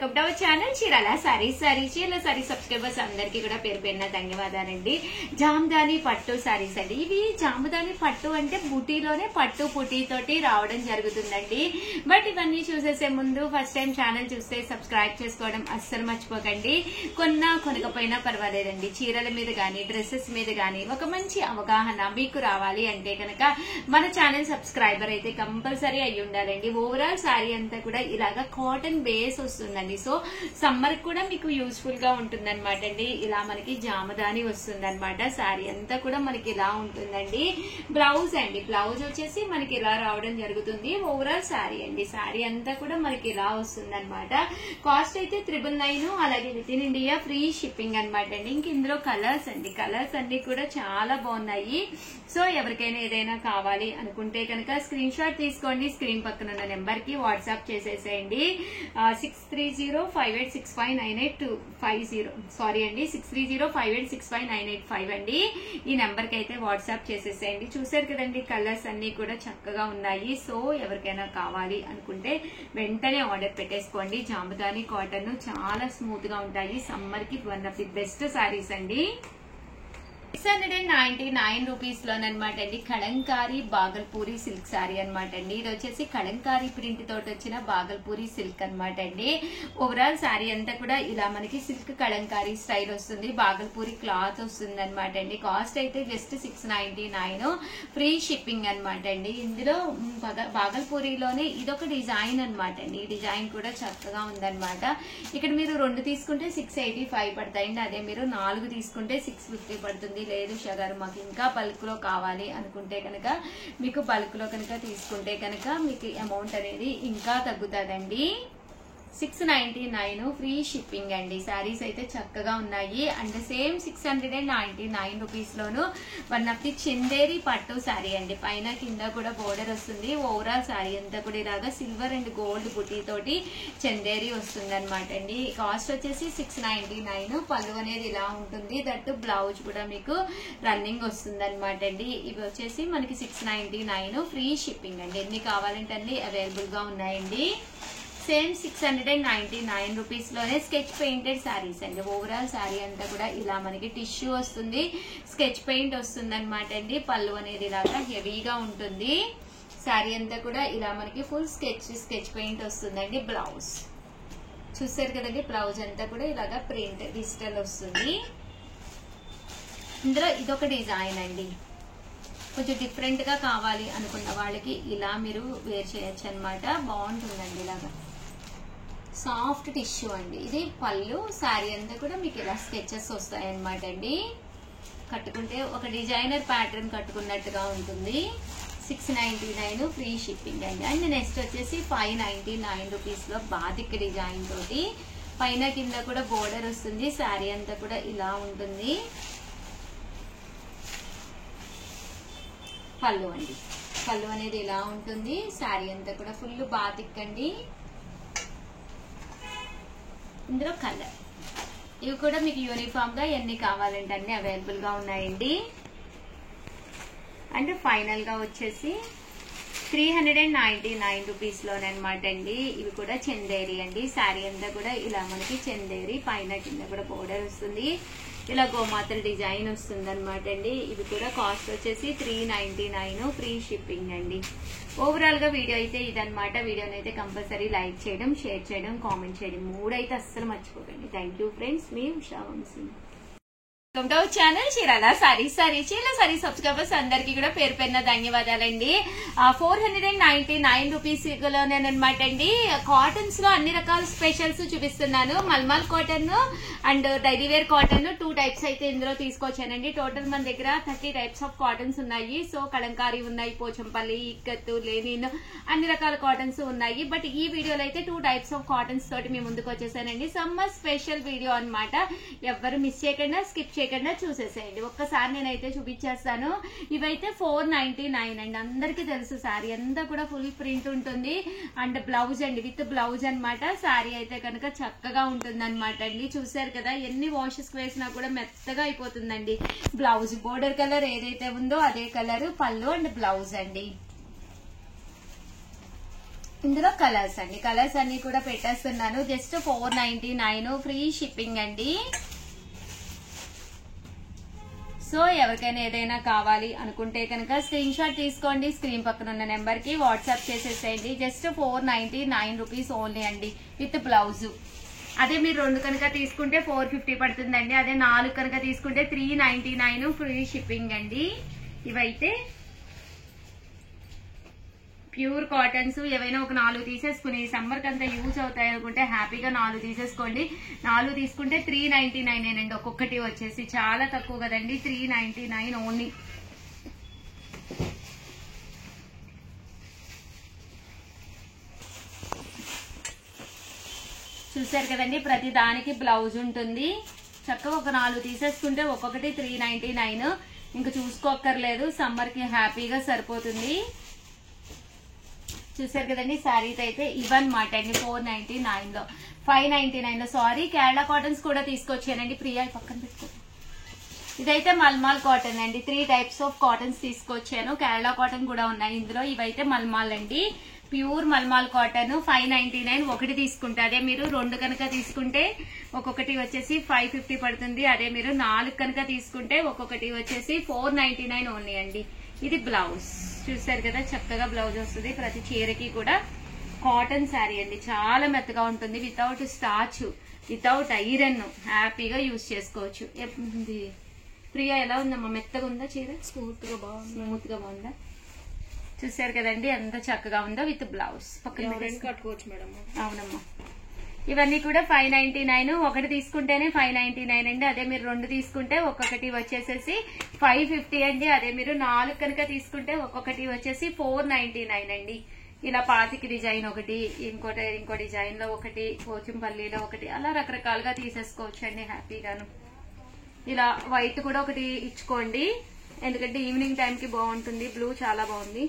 Welcome to our channel Chirala sarees. Chirala sari subscribers అందరికీ కూడా పేరు పేరున ధన్యవాదాలండి. జామదాని పట్టు సారీస్ అండి. ఇవి జామదాని పట్టు అంటే బుటీలోనే పట్టు పుటీతోటి రావడం జరుగుతుందండి. బట్ ఇవన్నీ చూసేసే ముందు ఫస్ట్ టైం ఛానల్ చూస్తే సబ్స్క్రైబ్ చేసుకోవడం అస్సలు మర్చిపోకండి. కొనకపోయినా పర్వాలేదండి. చీరల మీద గానీ డ్రెస్సెస్ మీద గానీ ఒక మంచి అవగాహన మీకు రావాలి అంటే కనుక మన ఛానల్ సబ్స్క్రైబర్ అయితే కంపల్సరీ అయి ఉండాలండి. ఓవరాల్ సారీ అంతా కూడా ఇలాగా కాటన్ బేస్ వస్తుందండి. సో సమ్మర్ కూడా మీకు యూస్ఫుల్ గా ఉంటుంది అనమాట అండి. ఇలా మనకి జామదాని వస్తుంది అనమాట. సారీ అంతా కూడా మనకి ఇలా ఉంటుందండి. బ్లౌజ్ అండి, బ్లౌజ్ వచ్చేసి మనకి ఇలా రావడం జరుగుతుంది. ఓవరాల్ సారీ అండి, సారీ అంతా కూడా మనకి ఇలా వస్తుంది అనమాట. కాస్ట్ అయితే 999, అలాగే with in India free shipping అనమాట అండి. ఇంక ఇందులో కలర్స్ అండి, కలర్స్ అన్ని కూడా చాలా బాగున్నాయి. సో ఎవరికైనా ఏదైనా కావాలి అనుకుంటే కనుక స్క్రీన్ షాట్ తీసుకోండి. స్క్రీన్ పక్కన ఉన్న నెంబర్ కి వాట్సాప్ చేసేసేయండి. 6305865985 సారీ అండి, 6305865985 అండి. ఈ నెంబర్ కి అయితే వాట్సాప్ చేసేసేయండి. చూసారు కదండి, కలర్స్ అన్ని కూడా చక్కగా ఉన్నాయి. సో ఎవరికైనా కావాలి అనుకుంటే వెంటనే ఆర్డర్ పెట్టేసుకోండి. జామదాని కాటన్ చాలా స్మూత్ గా ఉంటాయి. సమ్మర్ కి one of the best saris అండి. 699 రూపీస్ లోనమాట అండి. కలంకారీ బాగల్పూరి సిల్క్ సారీ అనమాట అండి. ఇది వచ్చేసి కలంకారీ ప్రింట్ తోటి వచ్చిన బాగల్పూరి సిల్క్ అనమాట అండి. ఓవరాల్ సారీ అంతా కూడా ఇలా మనకి సిల్క్ కలంకారీ స్టైల్ వస్తుంది. బాగల్పూరి క్లాత్ వస్తుంది అనమాట అండి. కాస్ట్ అయితే జస్ట్ 699, ఫ్రీ షిప్పింగ్ అనమాట అండి. ఇందులో బాగల్పూరిలోనే ఇదొక డిజైన్ అనమాట అండి. ఈ డిజైన్ కూడా చక్కగా ఉందన్నమాట. ఇక్కడ మీరు 2 తీసుకుంటే 685 పడతాయండి. అదే మీరు 4 తీసుకుంటే 650 పడుతుంది. లేదు షగారు మాకు ఇంకా బల్క్ లో కావాలి అనుకుంటే కనుక మీకు బల్క్ లో కనుక తీసుకుంటే కనుక మీకు అమౌంట్ అనేది ఇంకా తగ్గుతుందండి. 699 ఫ్రీ షిప్పింగ్ అండి. శారీస్ అయితే చక్కగా ఉన్నాయి. And same 699 rupees loan one of the Chanderi పట్టు శారీ అండి. పైన కింద కూడా బోర్డర్ వస్తుంది. ఓవరాల్ శారీ అంతా కూడా ఇలాగా సిల్వర్ అండ్ గోల్డ్ బుటీ తోటి చందేరి వస్తుంది అనమాట అండి. కాస్ట్ వచ్చేసి 699. పళ్ళు అనేది ఇలా ఉంటుంది. దట్టు బ్లౌజ్ కూడా మీకు రన్నింగ్ వస్తుంది అనమాట అండి. ఇవి వచ్చేసి మనకి 699 ఫ్రీ షిప్పింగ్ అండి. ఎన్ని కావాలంటే అన్ని అవైలబుల్ గా ఉన్నాయండి. సేమ్ 699 రూపీస్ లోనే స్కెచ్ పెయింటెడ్ శారీస్ అండి. ఓవరాల్ శారీ అంతా కూడా ఇలా మనకి టిష్యూ వస్తుంది, స్కెచ్ పెయింట్ వస్తుంది అనమాట అండి. పళ్ళు అనేది ఇలాగా హెవీగా ఉంటుంది. శారీ అంతా కూడా ఇలా మనకి ఫుల్ స్కెచ్ పెయింట్ వస్తుందండి. బ్లౌజ్ చూసారు కదండి, బ్లౌజ్ అంతా కూడా ఇలాగా ప్రింట్ డిజిటల్ వస్తుంది. ఇందులో ఇదొక డిజైన్ అండి. కొంచెం డిఫరెంట్ గా కావాలి అనుకున్న వాళ్ళకి ఇలా మీరు వేర్ చేయొచ్చు అనమాట. బాగుంటుందండి. ఇలాగా సాఫ్ట్ టిష్యూ అండి. ఇది పళ్ళు. శారీ అంతా కూడా మీకు ఇలా స్కెచెస్ వస్తాయి అనమాట అండి. కట్టుకుంటే ఒక డిజైనర్ ప్యాటర్న్ కట్టుకున్నట్టుగా ఉంటుంది. 699 ఫ్రీ షిప్పింగ్ అండి. అండ్ నెక్స్ట్ వచ్చేసి 599 రూపీస్ లో బాతిక్ డిజైన్ తోటి పైన కింద కూడా బోర్డర్ వస్తుంది. శారీ అంతా కూడా ఇలా ఉంటుంది. పళ్ళు అండి, పళ్ళు అనేది ఇలా ఉంటుంది. శారీ అంతా కూడా ఫుల్ బాతిక్ అండి. ఇందులో కలర్ ఇవి కూడా మీకు యూనిఫామ్ గా ఎన్ని కావాలంటే అన్ని అవైలబుల్ గా ఉన్నాయండి. అండ్ ఫైనల్ గా వచ్చేసి 399 రూపీస్ లోనమాట అండి. ఇవి కూడా చందేరి అండి. శారీ అంతా కూడా ఇలా మనకి చందేరి, పైన కింద కూడా బోర్డర్ వస్తుంది. ఇలా గోమాతల డిజైన్ వస్తుంది అనమాట అండి. ఇవి కూడా కాస్ట్ వచ్చేసి 399 ఫ్రీ షిప్పింగ్ అండి. ఓవరాల్ గా వీడియో అయితే ఇదనమాట. వీడియోని అయితే కంపల్సరీ లైక్ చేయడం, షేర్ చేయడం, కామెంట్ చేయడం 3 అయితే అస్సలు మర్చిపోకండి. థ్యాంక్ యూ ఫ్రెండ్స్, మీ Usha Vamshi. Welcome to our channel Chirala sarees. Chirala sari subscribers అందరికీ కూడా పేరు పేరున ధన్యవాదాలండి. 499 రూపీస్ లోనేనమాట అండి. కాటన్స్ లో అన్ని రకాల స్పెషల్స్ చూపిస్తున్నాను. Mulmul cotton and daily wear cotton 2 types అయితే ఇందులో తీసుకొచ్చానండి. టోటల్ మన దగ్గర 30 టైప్స్ ఆఫ్ కాటన్స్ ఉన్నాయి. సో కలంకారీ ఉన్నాయి, పోచంపల్లి, ఇక్కత్తు, లెనిన్, అన్ని రకాల కాటన్స్ ఉన్నాయి. బట్ ఈ వీడియోలో అయితే 2 టైప్స్ ఆఫ్ కాటన్స్ తోటి మేము ముందుకు వచ్చేసానండి. సమ్మర్ స్పెషల్ వీడియో అనమాట. ఎవరు మిస్ చేయకుండా స్కిప్ చేయకుండా చూసేసేయండి. ఒక్కసారి నేనైతే చూపించేస్తాను. ఇవైతే 499 అండి. అందరికీ తెలుసు శారీ అంతా కూడా ఫుల్ ప్రింట్ ఉంటుంది. అండ్ బ్లౌజ్ అండి, విత్ బ్లౌజ్ అనమాట. శారీ అయితే కనుక చక్కగా ఉంటుంది అనమాట అండి. చూసారు కదా, ఎన్ని వాషెస్ వేసినా కూడా మెత్తగా అయిపోతుందండి. బ్లౌజ్ బోర్డర్ కలర్ ఏదైతే ఉందో అదే కలర్ పళ్ళు అండ్ బ్లౌజ్ అండి. ఇందులో కలర్స్ అండి, కలర్స్ అన్ని కూడా పెట్టేస్తున్నాను. జస్ట్ 499 ఫ్రీ షిప్పింగ్ అండి. సో ఎవరికైనా ఏదైనా కావాలి అనుకుంటే కనుక స్క్రీన్ షాట్ తీసుకోండి, స్క్రీన్ పక్కన ఉన్న నెంబర్ కి వాట్సాప్ చేసేసేయండి. జస్ట్ 499 రూపీస్ ఓన్లీ అండి విత్ బ్లౌజ్. అదే మీరు 2 కనుక తీసుకుంటే 450 పడుతుందండి. అదే 4 కనుక తీసుకుంటే 399 ఫ్రీ షిప్పింగ్ అండి. ఇవైతే ప్యూర్ కాటన్స్. ఏవైనా ఒక 4 తీసేసుకుని సమ్మర్ కంతా యూజ్ అవుతాయి అనుకుంటే హ్యాపీగా 4 తీసేసుకోండి. 4 తీసుకుంటే 399 అండి ఒక్కొక్కటి వచ్చేసి. చాలా తక్కువ కదండి, 399 ఓన్లీ. చూసారు కదండి, ప్రతి దానికి బ్లౌజ్ ఉంటుంది. చక్కగా ఒక 4 తీసేసుకుంటే ఒక్కొక్కటి 399. ఇంకా చూసుకోక్కర్లేదు, సమ్మర్ కి హ్యాపీగా సరిపోతుంది. చూసారు కదండి, శారీస్ అయితే ఇవన్నమాట అండి 499 లో. 599 లో సారీ కేరళ కాటన్స్ కూడా తీసుకొచ్చానండి. ప్రియా పక్కన పెట్టుకో. ఇదైతే మల్మాల్ కాటన్ అండి. 3 టైప్స్ ఆఫ్ కాటన్స్ తీసుకొచ్చాను. కేరళ కాటన్ కూడా ఉన్నాయి ఇందులో. ఇవైతే మల్మాల్ అండి, ప్యూర్ మల్మాల్ కాటన్. 599 ఒకటి తీసుకుంటే, అదే మీరు 2 కనుక తీసుకుంటే ఒక్కొక్కటి వచ్చేసి 550 పడుతుంది. అదే మీరు 4 కనుక తీసుకుంటే ఒక్కొక్కటి వచ్చేసి 499 ఓన్లీ అండి. ఇది బ్లౌజ్ చూసారు కదా, చక్కగా బ్లౌజ్ వస్తుంది. ప్రతి చీరకి కూడా కాటన్ శారీ అండి, చాలా మెత్తగా ఉంటుంది. వితౌట్ స్టార్చ్, వితౌట్ ఐరన్, హ్యాపీగా యూజ్ చేసుకోవచ్చు. ప్రియా ఎలా ఉందమ్మా, మెత్తగా ఉందా చీర? స్మూత్ గా బాగుందా? చూసారు కదండి ఎంత చక్కగా ఉందో విత్ బ్లౌజ్. పక్కన కట్టుకోవచ్చు మేడం. అవునమ్మా, ఇవన్నీ కూడా 599. ఒకటి తీసుకుంటేనే 599 అండి. అదే మీరు 2 తీసుకుంటే ఒక్కొక్కటి వచ్చేసేసి 550 అండి. అదే మీరు 4 కనుక తీసుకుంటే ఒక్కొక్కటి వచ్చేసి 499 అండి. ఇలా పాతికి డిజైన్ ఒకటి, ఇంకో డిజైన్ లో ఒకటి, పోచంపల్లిలో ఒకటి, అలా రకరకాలుగా తీసేసుకోవచ్చు అండి హ్యాపీగాను. ఇలా వైట్ కూడా ఒకటి ఇచ్చుకోండి, ఎందుకంటే ఈవినింగ్ టైం కి బాగుంటుంది. బ్లూ చాలా బాగుంది.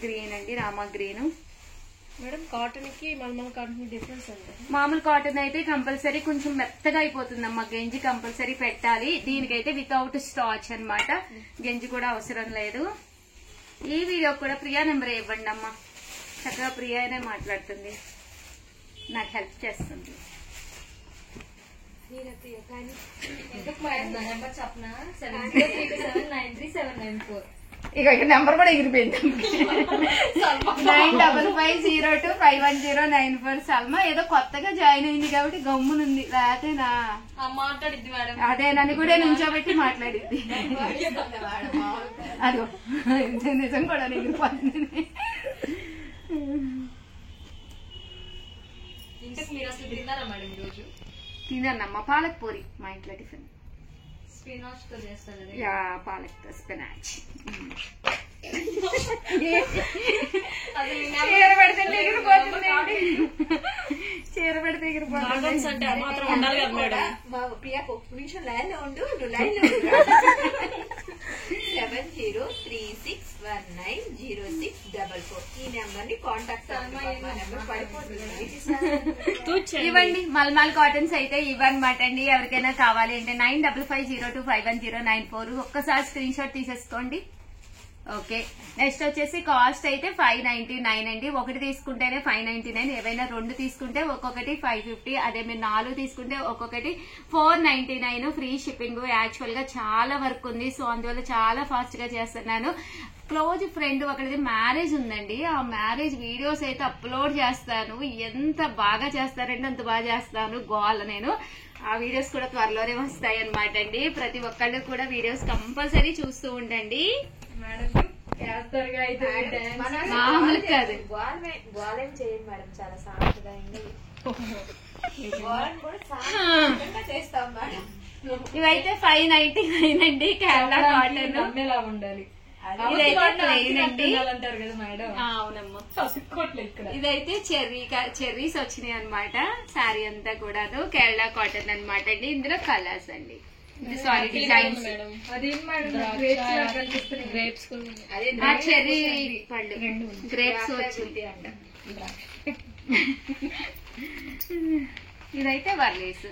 గ్రీన్ అండి, రామా గ్రీన్. మేడం కాటన్ కి మల్మల్ కాటన్ కి డిఫరెన్స్ ఉంది. మామూలు కాటన్ అయితే కంపల్సరీ కొంచెం మెత్తగా అయిపోతుందమ్మా, గంజి కంపల్సరీ పెట్టాలి. దీనికైతే వితౌట్ స్టార్చ్ అన్నమాట, గంజి కూడా అవసరం లేదు. ఈ వీడియో కూడా ప్రియా నెంబర్ ఇవ్వండి అమ్మా, చక్కగా ప్రియానే మాట్లాడుతుంది, నాకు హెల్ప్ చేస్తుంది. ఇక నెంబర్ కూడా ఎగిరిపోయింది. 9550251094 సల్మా ఏదో కొత్తగా జాయిన్ అయింది కాబట్టి గమ్మునుంది, లేకపోతేనా మాట్లాడిద్ది మేడం. అదే నన్ను కూడా నుంచోబెట్టి మాట్లాడిద్ది. అదిగో నిజం కూడా ఎగిరిపోతుంది. ఇంతకు మీరు అసలు తిన్నారా మేడం ఈరోజు? తిన్నానమ్మా, పాలక్ పూరి మా ఇంట్లో టిఫిన్. స్పినాచ్ తో చేస్తారు. యా, పాలక్ తో స్పినాచ్. చీర పెడితే ఎగిరిపోతుంది, చీర పెడితే ఎగిరిపోతుంది అంటే మాత్రం ఉండాలి కదా మేడం. ప్రియా ఒక్క నిమిషం లైన్ లో ఉండు, నువ్వు లైన్ లో 7036190644 ఈ నెంబర్ ని కాంటాక్ట్ నెంబర్ పడిపోతుంది. ఇవ్వండి మల్మాల్ కాటన్స్ అయితే ఇవ్వన్నమాట అండి. ఎవరికైనా కావాలి అంటే 9550251094 ఒక్కసారి స్క్రీన్ షాట్ తీసేసుకోండి. ఓకే, నెక్స్ట్ వచ్చేసి కాస్ట్ అయితే 599 అండి. ఒకటి తీసుకుంటేనే 599, ఏవైనా 2 తీసుకుంటే ఒక్కొక్కటి 550. అదే మీరు 4 తీసుకుంటే ఒక్కొక్కటి 499 ఫ్రీ షిప్పింగ్. యాక్చువల్ గా చాలా వర్క్ ఉంది, సో అందువల్ల చాలా ఫాస్ట్ గా చేస్తున్నాను. క్లోజ్ ఫ్రెండ్ ఒకటిది మ్యారేజ్ ఉందండి, ఆ మ్యారేజ్ వీడియోస్ అయితే అప్లోడ్ చేస్తాను. ఎంత బాగా చేస్తారంటే అంత బాగా చేస్తాను. గోల నేను ఆ వీడియోస్ కూడా త్వరలోనే వస్తాయి అనమాట అండి. ప్రతి ఒక్కళ్ళు కూడా వీడియోస్ కంపల్సరీ చూస్తూ ఉండండి. మామూలు కాదు, గోళం చేయండి మేడం, చాలా సాంప్రదాయంగా చేస్తాం మేడం. ఇవైతే 599 అండి, కేరళ కాటన్. ఉండాలి. ఇదైతే ప్లెయిన్ అండి. అంటారు కదా మేడం. అవునమ్మా, ఇదైతే చెర్రీస్ వచ్చినాయి అనమాట. శారీ అంతా కూడాను కేరళ కాటన్ అనమాట అండి. ఇందులో కలర్స్ అండి, సారీ డిజైన్స్. చెర్రీ పళ్ళు, గ్రేప్స్ వచ్చింది అంట. ఇదైతే వర్లీస్.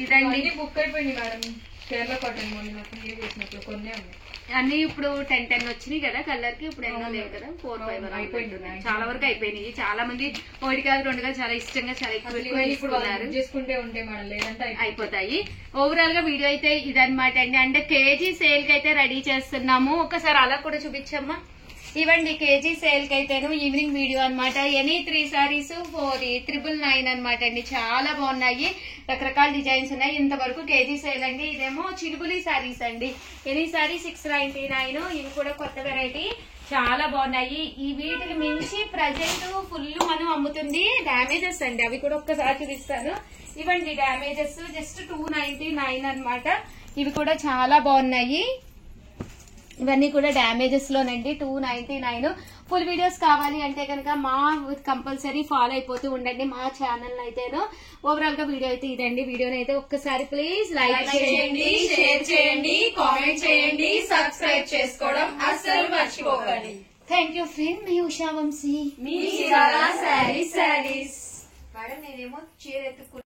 ఇదండి బుక్ అయిపోయింది మేడం. కేరళ కాటన్ మొన్న చేసినప్పుడు కొన్ని ఉన్నాయి. అన్ని ఇప్పుడు 10 వచ్చినాయి కదా కలర్ కి, ఇప్పుడు ఎన్నో లేవు కదా, 4-5 అయిపోయింది. చాలా వరకు అయిపోయినాయి. చాలా మంది 1 కాదు 2 కాదు చాలా ఇష్టంగా చాలా ఎక్కువ తీసుకున్నారు. చేసుకుంటే ఉంటే మనం లేదంటే అయిపోతాయి. ఓవరాల్ గా వీడియో అయితే ఇదన్నమాట అండి. అంటే కేజీ సేల్ కి అయితే రెడీ చేస్తున్నాము. ఒకసారి అలా కూడా చూపించమ్మా. ఇవ్వండి కేజీ సేల్ కి అయితేను ఈవినింగ్ వీడియో అనమాట. ఎనీ 3 sarees 4,999 అనమాట అండి. చాలా బాగున్నాయి, రకరకాల డిజైన్స్ ఉన్నాయి. ఇంతవరకు కేజీ సేల్ అండి. ఇదేమో చిలుబులి సారీస్ అండి. Any sorry 699. ఇవి కూడా కొత్త వెరైటీ, చాలా బాగున్నాయి. ఈ వీటికి మించి ప్రజెంట్ ఫుల్ మనం అమ్ముతుంది డ్యామేజెస్ అండి. అవి కూడా ఒక్కసారి చూపిస్తాను. ఇవ్వండి డ్యామేజెస్ జస్ట్ 299 అనమాట. ఇవి కూడా చాలా బాగున్నాయి. ఇవన్నీ కూడా డ్యామేజెస్ లోనండి, 299. ఫుల్ వీడియోస్ కావాలి అంటే కనుక మా కంపల్సరీ ఫాలో అయిపోతూ ఉండండి మా ఛానల్ అయితేను. ఓవరాల్ గా వీడియో అయితే ఇదండి. వీడియోని అయితే ఒక్కసారి ప్లీజ్ లైక్ చేయండి, షేర్ చేయండి, కామెంట్ చేయండి, సబ్స్క్రైబ్ చేసుకోవడం అస్సలు మర్చిపోకండి. Thank you friend. మీ ఉషా వంశీ, మీ శారీస్. మేడం నేనేమో చీర ఎత్తుకు